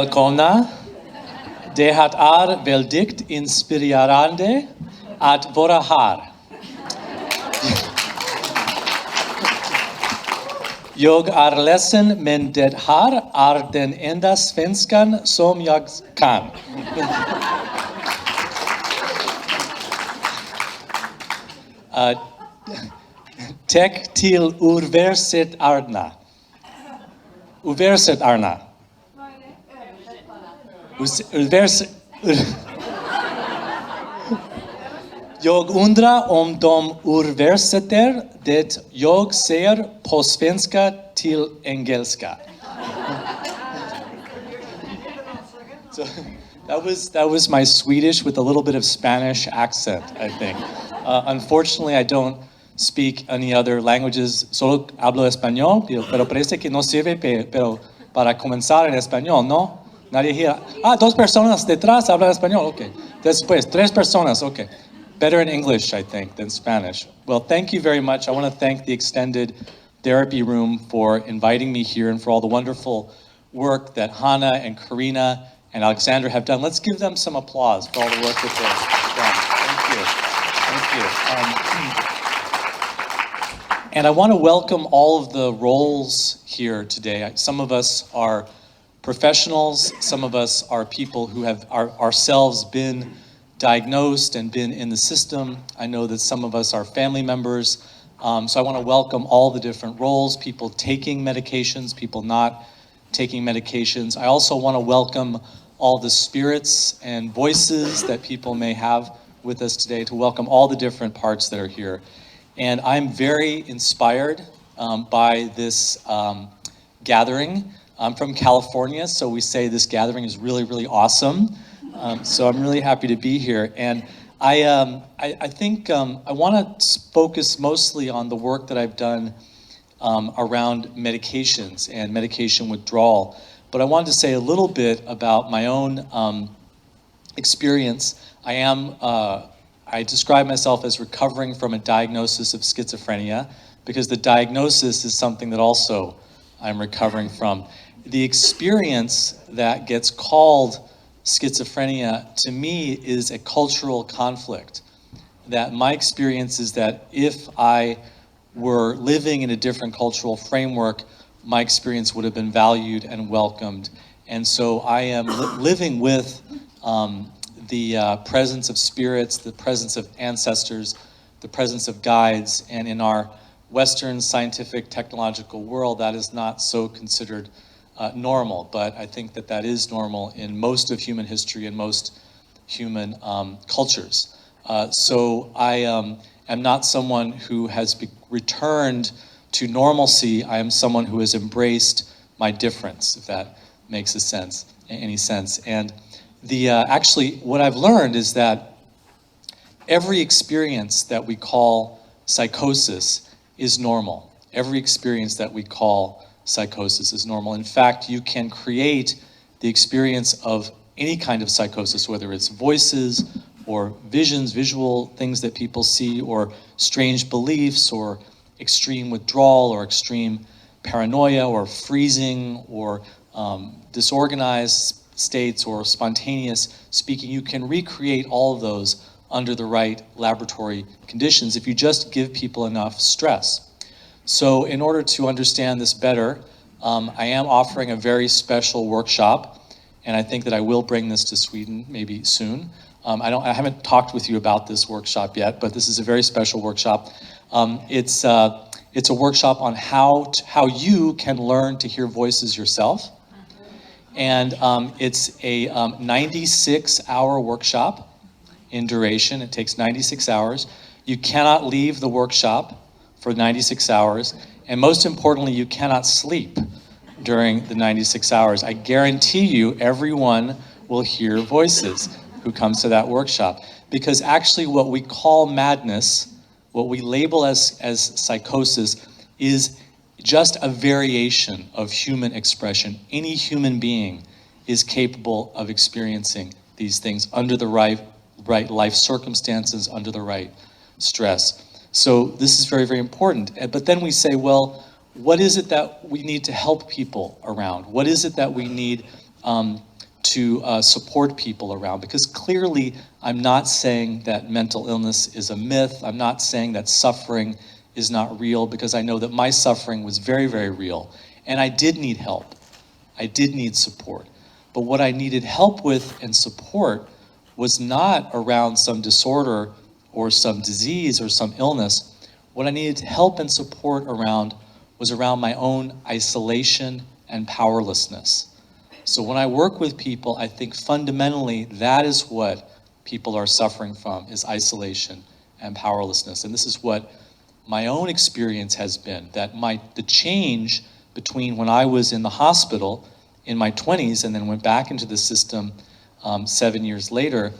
Välkomna. Det är väldigt inspirerande att vara här. Jag är ledsen, men det här är den enda svenskan som jag kan. Tack till universiteterna. Jag undrar om de översätter det jag säger på svenska till engelska. So that was my Swedish with a little bit of Spanish accent, I think. Unfortunately, I don't speak any other languages. Solo hablo español, pero parece que no sirve pero para comenzar en español, ¿no? Nadie here. Dos personas detrás hablan español. Okay. Después, tres personas. Okay. Better in English, I think, than Spanish. Well, thank you very much. I want to thank the Extended Therapy Room for inviting me here and for all the wonderful work that Hannah and Karina and Alexandra have done. Let's give them some applause for all the work that they've done. Thank you. And I want to welcome all of the roles here today. Some of us are professionals. Some of us are people who have ourselves been diagnosed and been in the system. I know that some of us are family members. So I want to welcome all the different roles, people taking medications, people not taking medications. I also want to welcome all the spirits and voices that people may have with us today, to welcome all the different parts that are here. And I'm very inspired by this gathering. I'm from California, so we say this gathering is really, really awesome. So I'm really happy to be here. And I think I want to focus mostly on the work that I've done around medications and medication withdrawal. But I wanted to say a little bit about my own experience. I describe myself as recovering from a diagnosis of schizophrenia, because the diagnosis is something that also I'm recovering from. The experience that gets called schizophrenia, to me, is a cultural conflict. That my experience is that if I were living in a different cultural framework, my experience would have been valued and welcomed. And so I am living with the presence of spirits, the presence of ancestors, the presence of guides, and in our Western scientific technological world, that is not so considered normal, but I think that that is normal in most of human history and most human cultures. So I am not someone who has returned to normalcy. I am someone who has embraced my difference, if that makes any sense. And actually, what I've learned is that every experience that we call psychosis is normal. Every experience that we call psychosis is normal. In fact, you can create the experience of any kind of psychosis, whether it's voices or visions, visual things that people see, or strange beliefs, or extreme withdrawal, or extreme paranoia, or freezing, or disorganized states, or spontaneous speaking. You can recreate all of those under the right laboratory conditions if you just give people enough stress. So in order to understand this better, I am offering a very special workshop, and I think that I will bring this to Sweden maybe soon. I haven't talked with you about this workshop yet, but this is a very special workshop. It's a workshop on how you can learn to hear voices yourself. And it's a 96-hour workshop in duration. It takes 96 hours. You cannot leave the workshop for 96 hours. And most importantly, you cannot sleep during the 96 hours. I guarantee you everyone will hear voices who comes to that workshop. Because actually what we call madness, what we label as psychosis, is just a variation of human expression. Any human being is capable of experiencing these things under the right life circumstances, under the right stress. So this is very, very important. But then we say, well, what is it that we need to help people around? What is it that we need to support people around, because clearly I'm not saying that mental illness is a myth. I'm not saying that suffering is not real, because I know that my suffering was very, very real. And I did need help. I did need support. But what I needed help with and support was not around some disorder or some disease or some illness. What I needed help and support around was around my own isolation and powerlessness. So when I work with people, I think fundamentally that is what people are suffering from, is isolation and powerlessness. And this is what my own experience has been, that the change between when I was in the hospital in my 20s and then went back into the system 7 years later,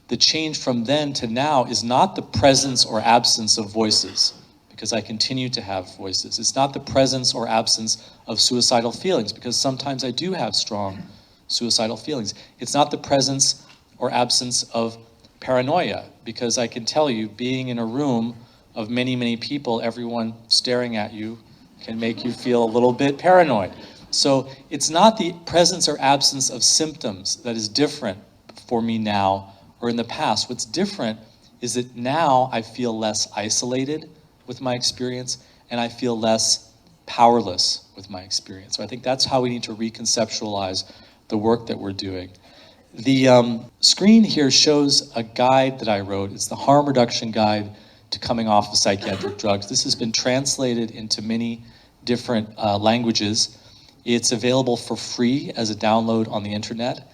the change from then to now is not the presence or absence of voices, because I continue to have voices. It's not the presence or absence of suicidal feelings, because sometimes I do have strong suicidal feelings. It's not the presence or absence of paranoia, because I can tell you, being in a room of many, many people, everyone staring at you, can make you feel a little bit paranoid. So it's not the presence or absence of symptoms that is different for me now or in the past. What's different is that now I feel less isolated with my experience, and I feel less powerless with my experience. So I think that's how we need to reconceptualize the work that we're doing. The screen here shows a guide that I wrote. It's the Harm Reduction Guide to Coming Off of Psychiatric Drugs. This has been translated into many different languages. It's available for free as a download on the internet.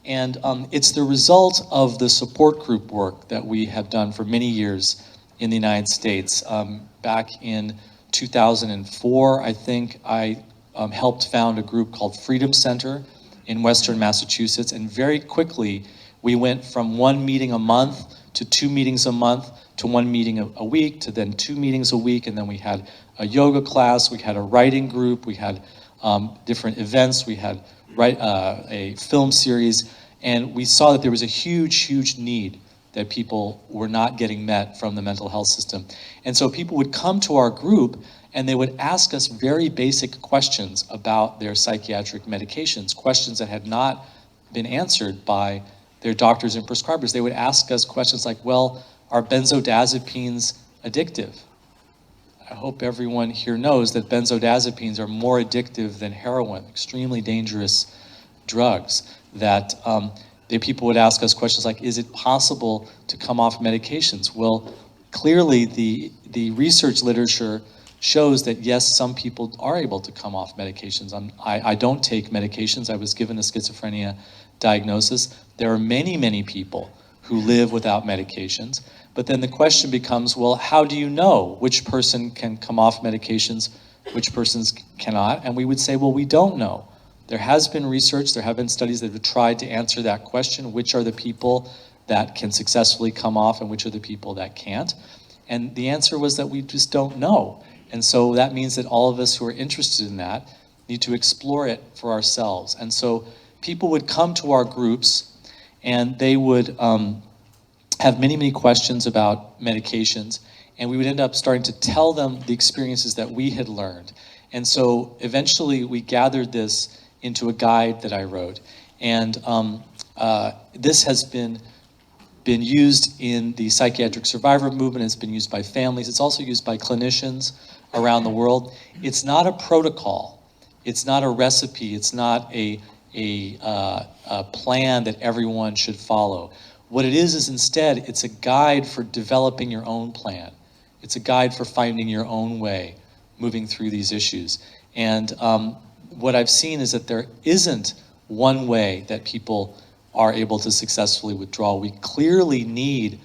And it's the result of the support group work that we have done for many years in the United States. Back in 2004, I think, I helped found a group called Freedom Center in Western Massachusetts, and very quickly we went from 1 meeting a month to 2 meetings a month to 1 meeting a week to then 2 meetings a week, and then we had a yoga class, we had a writing group, we had different events, we had a film series, and we saw that there was a huge, huge need that people were not getting met from the mental health system. And so people would come to our group and they would ask us very basic questions about their psychiatric medications, questions that had not been answered by their doctors and prescribers. They would ask us questions like, well, are benzodiazepines addictive? I hope everyone here knows that benzodiazepines are more addictive than heroin, extremely dangerous drugs. That people would ask us questions like, is it possible to come off medications? Well, clearly the research literature shows that yes, some people are able to come off medications. I don't take medications. I was given a schizophrenia diagnosis. There are many, many people who live without medications. But then the question becomes, well, how do you know which person can come off medications, which persons cannot? And we would say, well, we don't know. There has been research, there have been studies that have tried to answer that question, which are the people that can successfully come off and which are the people that can't. And the answer was that we just don't know. And so that means that all of us who are interested in that need to explore it for ourselves. And so people would come to our groups and they would have many, many questions about medications, and we would end up starting to tell them the experiences that we had learned. And so eventually we gathered this into a guide that I wrote. And this has been used in the psychiatric survivor movement. It's been used by families. It's also used by clinicians around the world. It's not a protocol. It's not a recipe. It's not a plan that everyone should follow. What it is instead, it's a guide for developing your own plan. It's a guide for finding your own way, moving through these issues. And what I've seen is that there isn't one way that people are able to successfully withdraw. We clearly need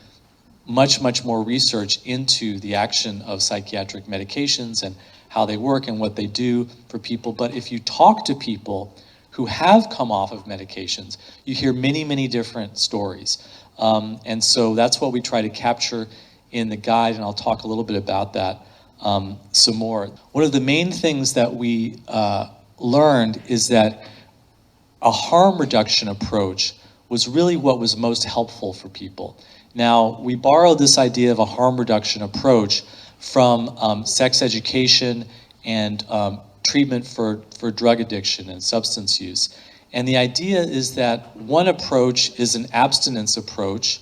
much, much more research into the action of psychiatric medications and how they work and what they do for people. But if you talk to people who have come off of medications, you hear many, many different stories. And so that's what we try to capture in the guide, and I'll talk a little bit about that some more. One of the main things that we learned is that a harm reduction approach was really what was most helpful for people. Now, we borrowed this idea of a harm reduction approach from sex education and treatment for drug addiction and substance use. And the idea is that one approach is an abstinence approach,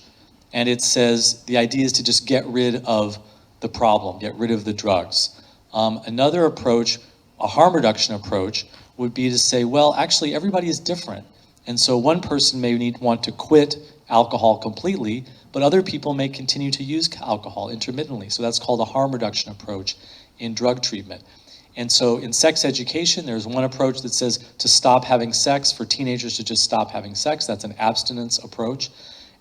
and it says the idea is to just get rid of the problem, get rid of the drugs. Another approach, a harm reduction approach, would be to say, well, actually everybody is different. And so one person may want to quit alcohol completely, but other people may continue to use alcohol intermittently. So that's called a harm reduction approach in drug treatment. And so in sex education, there's one approach that says to stop having sex, for teenagers to just stop having sex. That's an abstinence approach.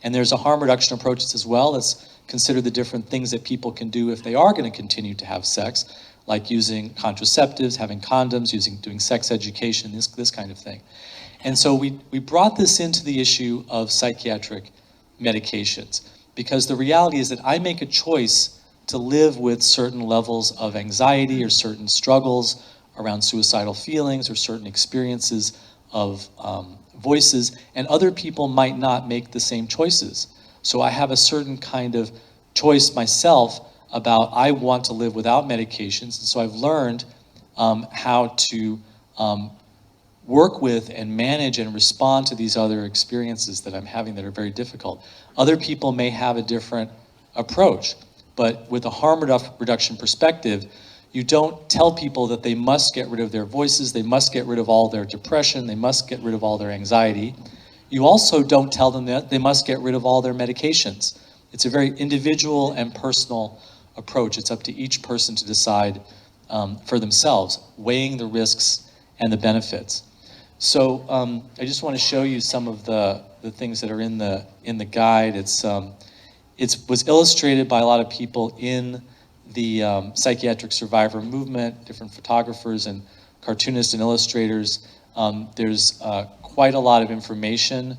And there's a harm reduction approach that says, well, let's consider the different things that people can do if they are going to continue to have sex, like using contraceptives, having condoms, doing sex education, this kind of thing. And so we brought this into the issue of psychiatric medications, because the reality is that I make a choice to live with certain levels of anxiety or certain struggles around suicidal feelings or certain experiences of voices, and other people might not make the same choices. So I have a certain kind of choice myself about I want to live without medications, and so I've learned how to work with and manage and respond to these other experiences that I'm having that are very difficult. Other people may have a different approach, but with a harm reduction perspective, you don't tell people that they must get rid of their voices, they must get rid of all their depression, they must get rid of all their anxiety. You also don't tell them that they must get rid of all their medications. It's a very individual and personal approach. It's up to each person to decide for themselves, weighing the risks and the benefits. So I just want to show you some of the things that are in the guide. It was illustrated by a lot of people in the psychiatric survivor movement, different photographers and cartoonists and illustrators. There's quite a lot of information,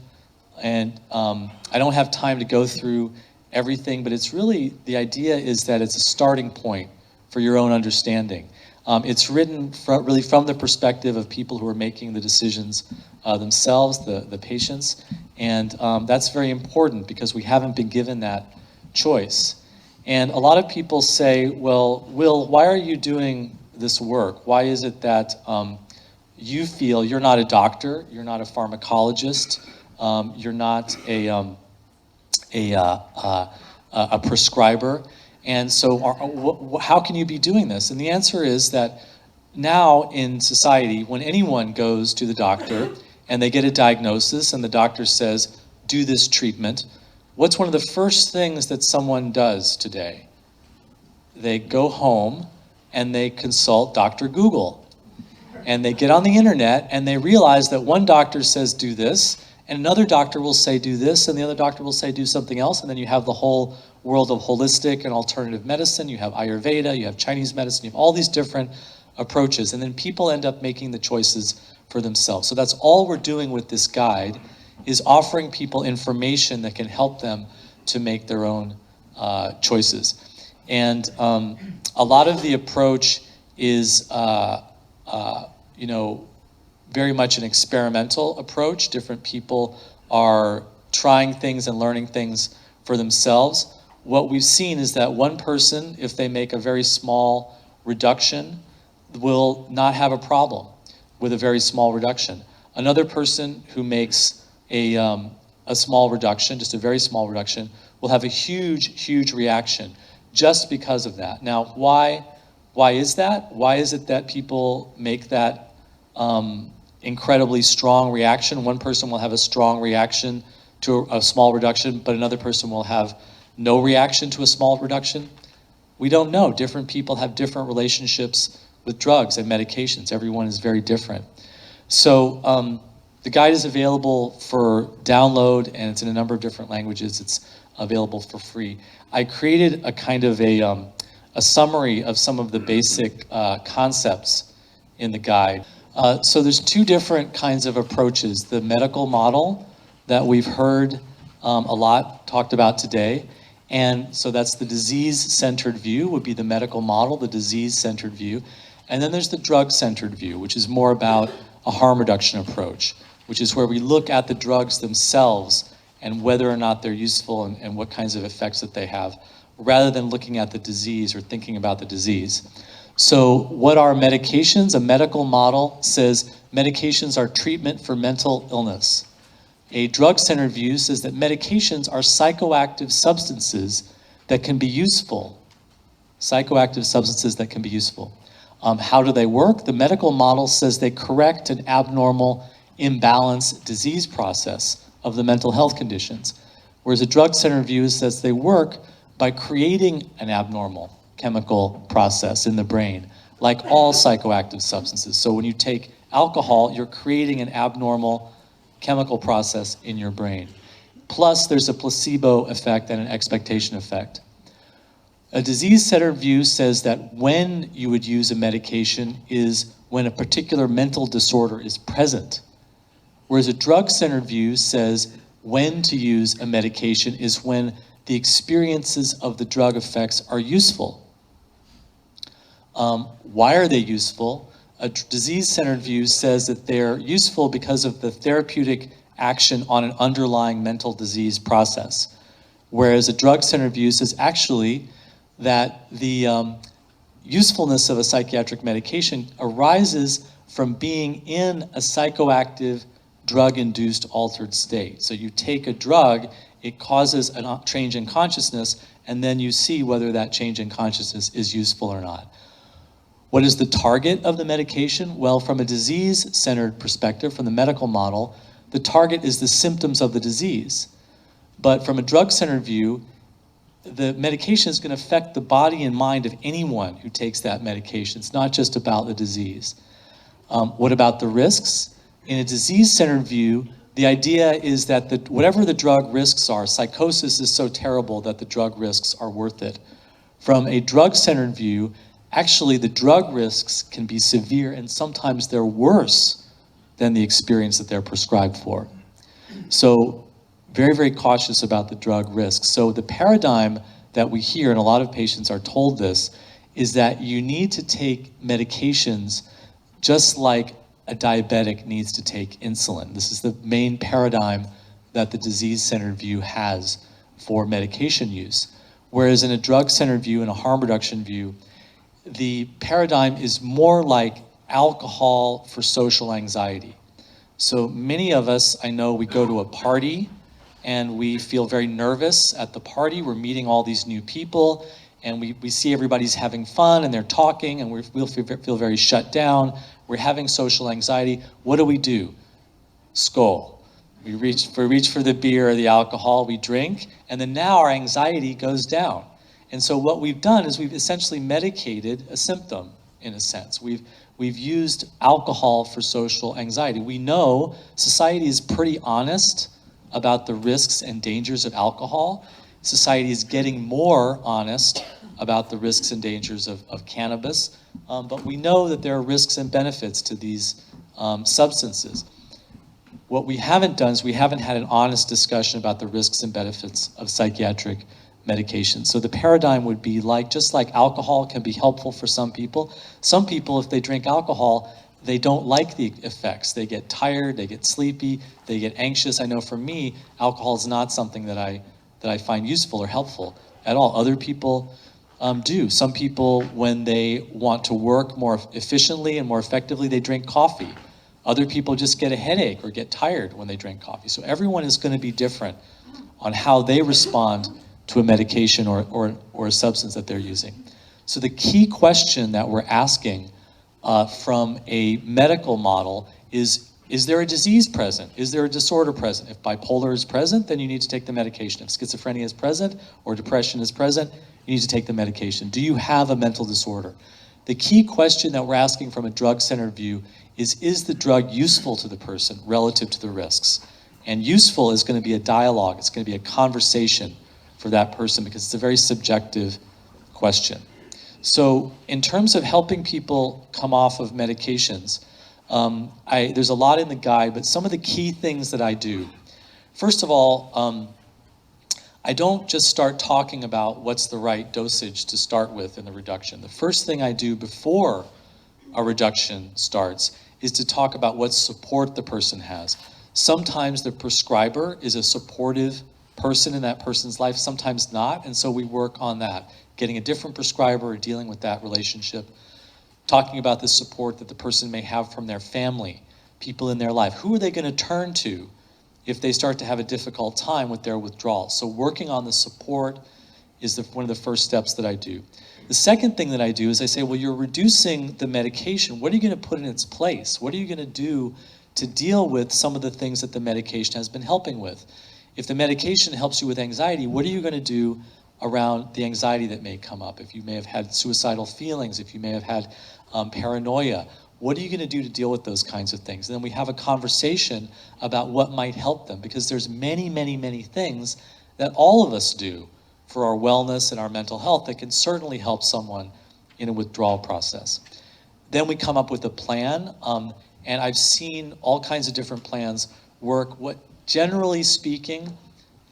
and I don't have time to go through everything, but it's really, the idea is that it's a starting point for your own understanding. It's written really from the perspective of people who are making the decisions themselves, the patients, and that's very important because we haven't been given that choice. And a lot of people say, well, Will, why are you doing this work? Why is it that you feel you're not a doctor, you're not a pharmacologist, you're not a prescriber, and so how can you be doing this? And the answer is that now in society, when anyone goes to the doctor and they get a diagnosis and the doctor says, do this treatment, what's one of the first things that someone does today? They go home and they consult Dr. Google. And they get on the internet and they realize that one doctor says do this, and another doctor will say do this, and the other doctor will say do something else, and then you have the whole world of holistic and alternative medicine, you have Ayurveda, you have Chinese medicine, you have all these different approaches, and then people end up making the choices for themselves. So that's all we're doing with this guide, is offering people information that can help them to make their own choices. And a lot of the approach is very much an experimental approach. Different people are trying things and learning things for themselves. What we've seen is that one person, if they make a very small reduction, will not have a problem with a very small reduction. Another person who makes a small reduction, just a very small reduction, will have a huge reaction just because of that. Now, why is that? Why is it that people make that incredibly strong reaction? One person will have a strong reaction to a small reduction, but another person will have no reaction to a small reduction. We don't know. Different people have different relationships with drugs and medications. Everyone is very different. So the guide is available for download, and it's in a number of different languages. It's available for free. I created a kind of a summary of some of the basic concepts in the guide. So there's two different kinds of approaches. The medical model that we've heard a lot talked about today. And so that's the disease-centered view would be the medical model, the disease-centered view. And then there's the drug-centered view, which is more about a harm reduction approach, which is where we look at the drugs themselves and whether or not they're useful and what kinds of effects that they have, rather than looking at the disease or thinking about the disease. So what are medications? A medical model says medications are treatment for mental illness. A drug-centered view says that medications are psychoactive substances that can be useful. Psychoactive substances that can be useful. How do they work? The medical model says they correct an abnormal, imbalanced disease process of the mental health conditions, whereas a drug-centered view says they work by creating an abnormal chemical process in the brain, like all psychoactive substances. So when you take alcohol, you're creating an abnormal chemical process in your brain. Plus, there's a placebo effect and an expectation effect. A disease-centered view says that when you would use a medication is when a particular mental disorder is present, whereas a drug-centered view says when to use a medication is when the experiences of the drug effects are useful. Why are they useful? A disease-centered view says that they're useful because of the therapeutic action on an underlying mental disease process, whereas a drug-centered view says actually that the usefulness of a psychiatric medication arises from being in a psychoactive, drug-induced altered state. So you take a drug, it causes a change in consciousness, and then you see whether that change in consciousness is useful or not. What is the target of the medication? Well, from a disease-centered perspective, from the medical model, the target is the symptoms of the disease. But from a drug-centered view, the medication is going to affect the body and mind of anyone who takes that medication. It's not just about the disease. What about the risks? In a disease-centered view, the idea is that whatever the drug risks are, psychosis is so terrible that the drug risks are worth it. From a drug-centered view, actually the drug risks can be severe and sometimes they're worse than the experience that they're prescribed for. So very, very cautious about the drug risks. So the paradigm that we hear, and a lot of patients are told this, is that you need to take medications just like a diabetic needs to take insulin. This is the main paradigm that the disease-centered view has for medication use. Whereas in a drug-centered view and a harm reduction view, the paradigm is more like alcohol for social anxiety. So many of us, I know, we go to a party and we feel very nervous at the party. We're meeting all these new people and we see everybody's having fun and they're talking and we'll feel very shut down. We're having social anxiety. What do? Skål. We reach for the beer or the alcohol, we drink, and then now our anxiety goes down. And so what we've done is we've essentially medicated a symptom, in a sense. We've used alcohol for social anxiety. We know society is pretty honest about the risks and dangers of alcohol. Society is getting more honest about the risks and dangers of cannabis, but we know that there are risks and benefits to these substances. What we haven't done is we haven't had an honest discussion about the risks and benefits of psychiatric medication. So the paradigm would be just like alcohol can be helpful for some people, if they drink alcohol, they don't like the effects. They get tired, they get sleepy, they get anxious. I know for me, alcohol is not something that I find useful or helpful at all. Other people do. Some people, when they want to work more efficiently and more effectively, they drink coffee. Other people just get a headache or get tired when they drink coffee. So everyone is going to be different on how they respond to a medication or a substance that they're using. So the key question that we're asking from a medical model is there a disease present? Is there a disorder present? If bipolar is present, then you need to take the medication. If schizophrenia is present or depression is present, you need to take the medication. Do you have a mental disorder? The key question that we're asking from a drug-centered view is the drug useful to the person relative to the risks? And useful is going to be a dialogue. It's going to be a conversation for that person because it's a very subjective question. So in terms of helping people come off of medications, there's a lot in the guide, but some of the key things that I do. First of all, I don't just start talking about what's the right dosage to start with in the reduction. The first thing I do before a reduction starts is to talk about what support the person has. Sometimes the prescriber is a supportive person in that person's life, sometimes not, and so we work on that, getting a different prescriber or dealing with that relationship, talking about the support that the person may have from their family, people in their life. Who are they going to turn to if they start to have a difficult time with their withdrawal. So working on the support is one of the first steps that I do. The second thing that I do is I say, well, you're reducing the medication. What are you going to put in its place? What are you going to do to deal with some of the things that the medication has been helping with? If the medication helps you with anxiety, what are you going to do around the anxiety that may come up? If you may have had suicidal feelings, if you may have had paranoia, what are you going to do to deal with those kinds of things? And then we have a conversation about what might help them, because there's many, many, many things that all of us do for our wellness and our mental health that can certainly help someone in a withdrawal process. Then we come up with a plan, and I've seen all kinds of different plans work. What, generally speaking,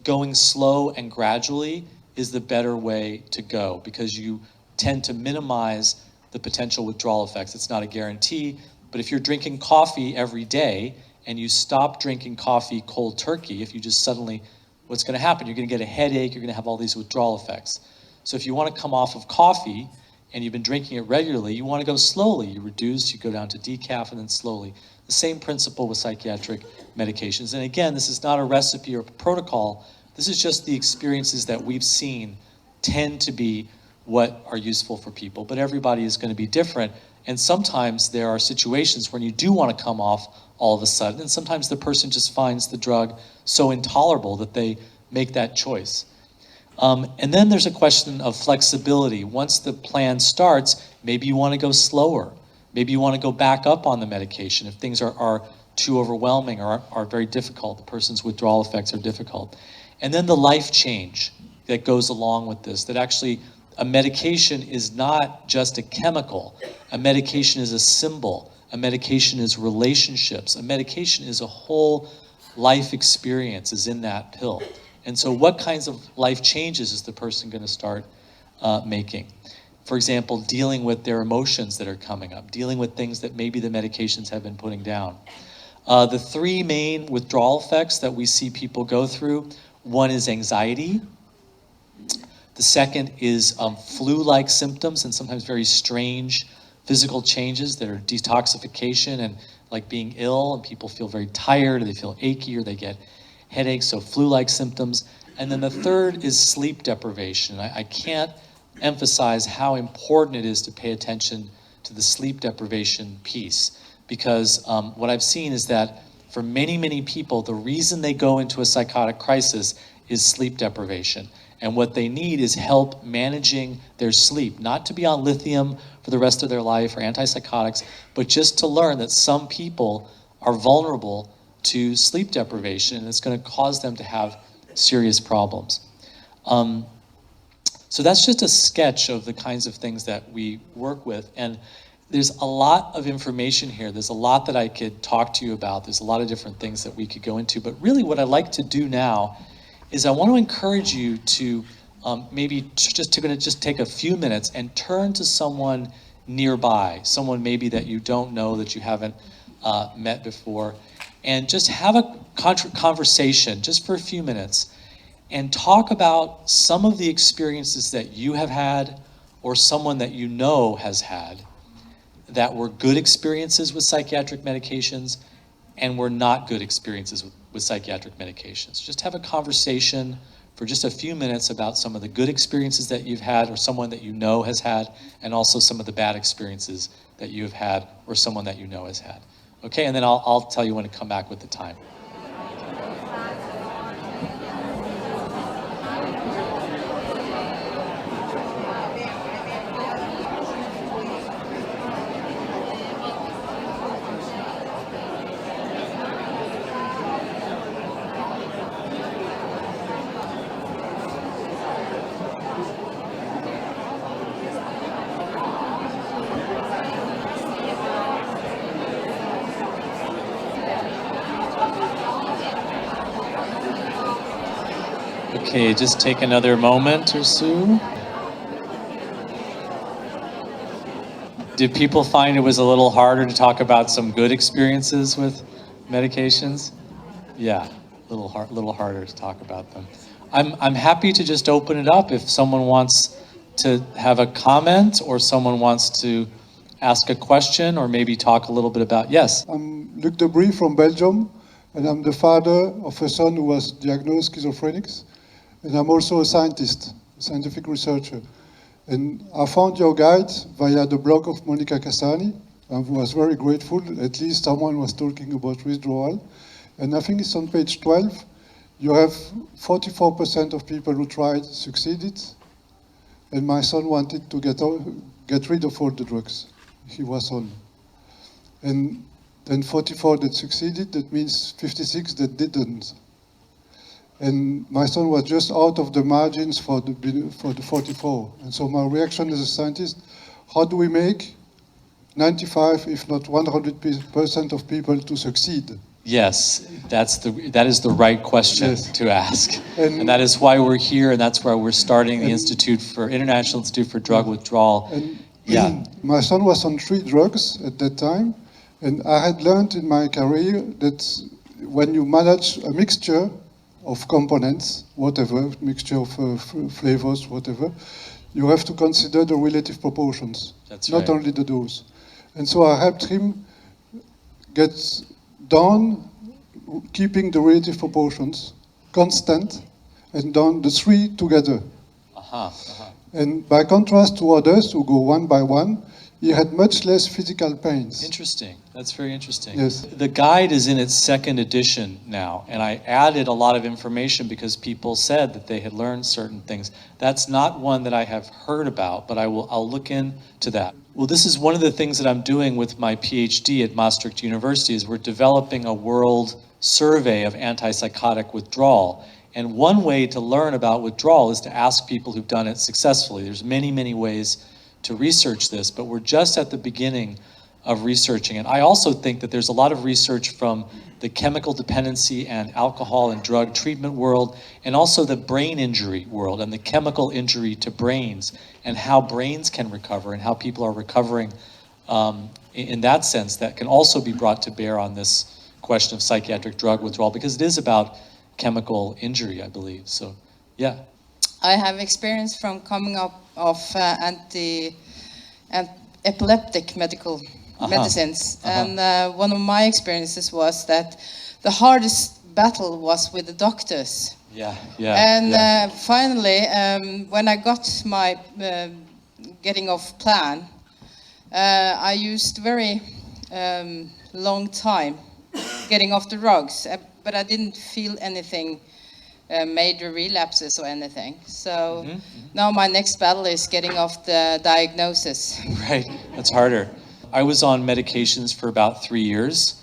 going slow and gradually is the better way to go, because you tend to minimize the potential withdrawal effects. It's not a guarantee, but if you're drinking coffee every day and you stop drinking coffee cold turkey, if you just suddenly, what's going to happen? You're going to get a headache, you're going to have all these withdrawal effects. So if you want to come off of coffee and you've been drinking it regularly, you want to go slowly. You reduce, you go down to decaf, and then slowly. The same principle with psychiatric medications. And again, this is not a recipe or protocol. This is just the experiences that we've seen tend to be what are useful for people, but everybody is going to be different. And sometimes there are situations when you do want to come off all of a sudden, and sometimes the person just finds the drug so intolerable that they make that choice. And then there's a question of flexibility. Once the plan starts, maybe you want to go slower. Maybe you want to go back up on the medication if things are too overwhelming or are very difficult. The person's withdrawal effects are difficult. And then the life change that goes along with this, that actually a medication is not just a chemical. A medication is a symbol. A medication is relationships. A medication is a whole life experience is in that pill. And so what kinds of life changes is the person going to start making? For example, dealing with their emotions that are coming up, dealing with things that maybe the medications have been putting down. The three main withdrawal effects that we see people go through, one is anxiety. The second is flu-like symptoms and sometimes very strange physical changes that are detoxification and like being ill, and people feel very tired, or they feel achy, or they get headaches, so flu-like symptoms. And then the third is sleep deprivation. I can't emphasize how important it is to pay attention to the sleep deprivation piece, because what I've seen is that for many, many people, the reason they go into a psychotic crisis is sleep deprivation. And what they need is help managing their sleep, not to be on lithium for the rest of their life or antipsychotics, but just to learn that some people are vulnerable to sleep deprivation, and it's going to cause them to have serious problems. So that's just a sketch of the kinds of things that we work with. And there's a lot of information here. There's a lot that I could talk to you about. There's a lot of different things that we could go into. But really what I'd like to do now is I want to encourage you to maybe just take a few minutes and turn to someone nearby, someone maybe that you don't know, that you haven't met before, and just have a conversation just for a few minutes and talk about some of the experiences that you have had or someone that you know has had that were good experiences with psychiatric medications and were not good experiences with psychiatric medications. Just have a conversation for just a few minutes about some of the good experiences that you've had or someone that you know has had, and also some of the bad experiences that you have had or someone that you know has had. Okay, and then I'll tell you when to come back with the time. Okay, just take another moment or so. Did people find it was a little harder to talk about some good experiences with medications? Yeah, a little harder to talk about them. I'm happy to just open it up if someone wants to have a comment or someone wants to ask a question or maybe talk a little bit about, yes. I'm Luc Debris from Belgium. and I'm the father of a son who was diagnosed schizophrenic, and I'm also a scientist, a scientific researcher. And I found your guide via the blog of Monica Cassani. I was very grateful, at least someone was talking about withdrawal. And I think it's on page 12. You have 44% of people who tried succeeded, and my son wanted to get rid of all the drugs he was on. And then 44 that succeeded, that means 56 that didn't. And my son was just out of the margins for the 44. And so my reaction as a scientist, how do we make 95, if not 100% of people to succeed? Yes, that is the right question Yes. to ask. And that is why we're here, and that's why we're starting the International Institute for Drug Withdrawal. And my son was on 3 drugs at that time, and I had learned in my career that when you manage a mixture of components, whatever, mixture of flavors, whatever, you have to consider the relative proportions, not only the dose. And so I helped him get down, keeping the relative proportions constant, and down the 3 together. And by contrast to others who go one by one, he had much less physical pains. Interesting. That's very interesting. Yes. The guide is in its 2nd edition now, and I added a lot of information because people said that they had learned certain things. That's not one that I have heard about, but I'll look into that. Well, this is one of the things that I'm doing with my PhD at Maastricht University is we're developing a world survey of antipsychotic withdrawal. And one way to learn about withdrawal is to ask people who've done it successfully. There's many, many ways to research this, but we're just at the beginning of researching it. I also think that there's a lot of research from the chemical dependency and alcohol and drug treatment world, and also the brain injury world and the chemical injury to brains and how brains can recover and how people are recovering in that sense that can also be brought to bear on this question of psychiatric drug withdrawal, because it is about chemical injury, I believe. So, yeah. I have experience from coming up of epileptic medicines. And one of my experiences was that the hardest battle was with the doctors. And finally, when I got my getting off plan, I used very long time getting off the drugs, but I didn't feel anything major relapses or anything. So now my next battle is getting off the diagnosis. Right, that's harder. I was on medications for about 3 years.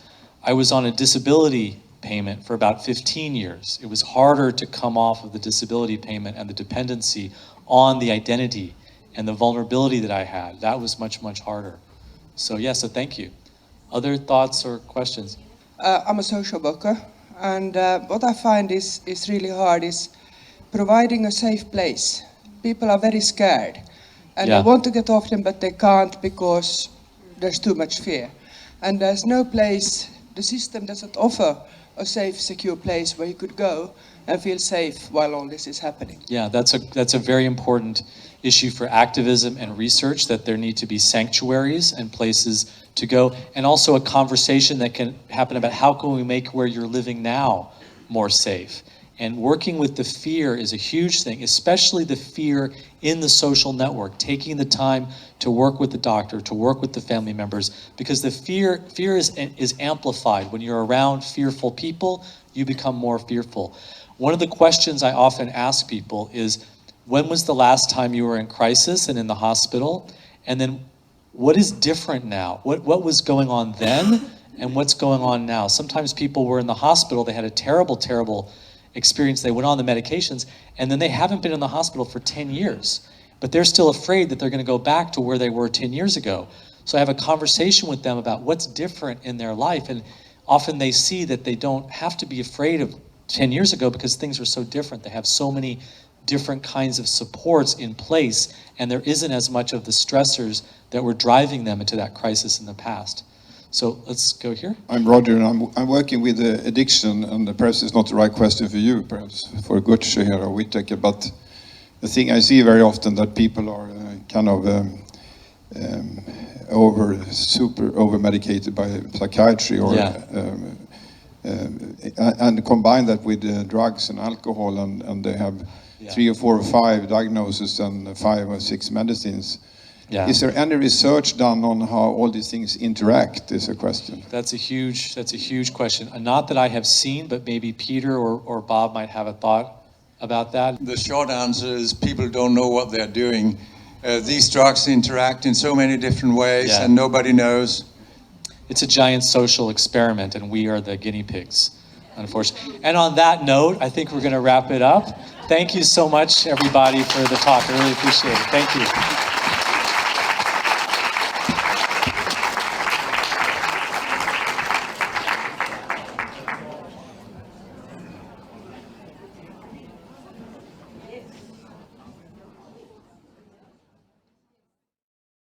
I was on a disability payment for about 15 years. It was harder to come off of the disability payment and the dependency on the identity and the vulnerability that I had. That was much, much harder. So yeah, so thank you. Other thoughts or questions? I'm a social worker, and what I find is really hard is providing a safe place. People are very scared, and they want to get off them, but they can't because there's too much fear. And there's no place, the system doesn't offer a safe, secure place where you could go and feel safe while all this is happening. Yeah, that's a very important issue for activism and research, that there need to be sanctuaries and places to go, and also a conversation that can happen about how can we make where you're living now more safe. And working with the fear is a huge thing, especially the fear in the social network, taking the time to work with the doctor, to work with the family members, because the fear is amplified. When you're around fearful people, you become more fearful. One of the questions I often ask people is, when was the last time you were in crisis and in the hospital? And then what is different now? What was going on then and what's going on now? Sometimes people were in the hospital, they had a terrible, terrible experience, they went on the medications, and then they haven't been in the hospital for 10 years. But they're still afraid that they're going to go back to where they were 10 years ago. So I have a conversation with them about what's different in their life, and often they see that they don't have to be afraid of 10 years ago because things are so different. They have so many different kinds of supports in place, and there isn't as much of the stressors that were driving them into that crisis in the past. So let's go here. I'm Roger, and I'm working with addiction, and perhaps it's not the right question for you, perhaps for Gutsch here or Whittaker, but the thing I see very often that people are kind of over medicated by psychiatry or and combine that with drugs and alcohol, and they have 3 or 4 or 5 diagnoses and 5 or 6 medicines. Yeah. Is there any research done on how all these things interact, is a question. That's a huge question. Not that I have seen, but maybe Peter or Bob might have a thought about that. The short answer is people don't know what they're doing. These drugs interact in so many different ways, and nobody knows. It's a giant social experiment, and we are the guinea pigs, unfortunately. And on that note, I think we're going to wrap it up. Thank you so much, everybody, for the talk. I really appreciate it. Thank you.